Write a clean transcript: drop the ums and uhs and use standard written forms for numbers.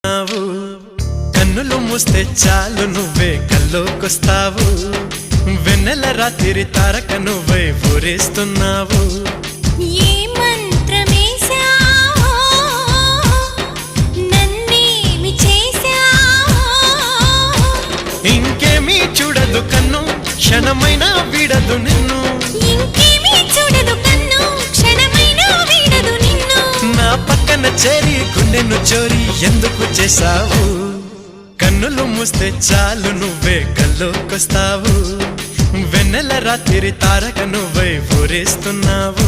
నావు కన్నులు మూస్తే చాలు నువ్వే కల్లోకొస్తావు వెన్నెల రాత్రి తారక నువ్వే ఊరేస్తున్నావు ఏ మంత్రమేశావో నన్నేమి చేశావో ఇంకేమీ చూడదు కన్ను క్షణమైనా వీడదు నిన్ను ఇంకేమీ చూడదు కన్ను క్షణమైనా వీడదు నిన్ను నా పక్కన చేరి గుండెను చోరీ ఎందుకు చేశావు కన్నులు మూస్తే చాలు నువ్వే కల్లోకొస్తావు వెన్నెల రాత్రి తారక నువ్వే ఊరేస్తున్నావు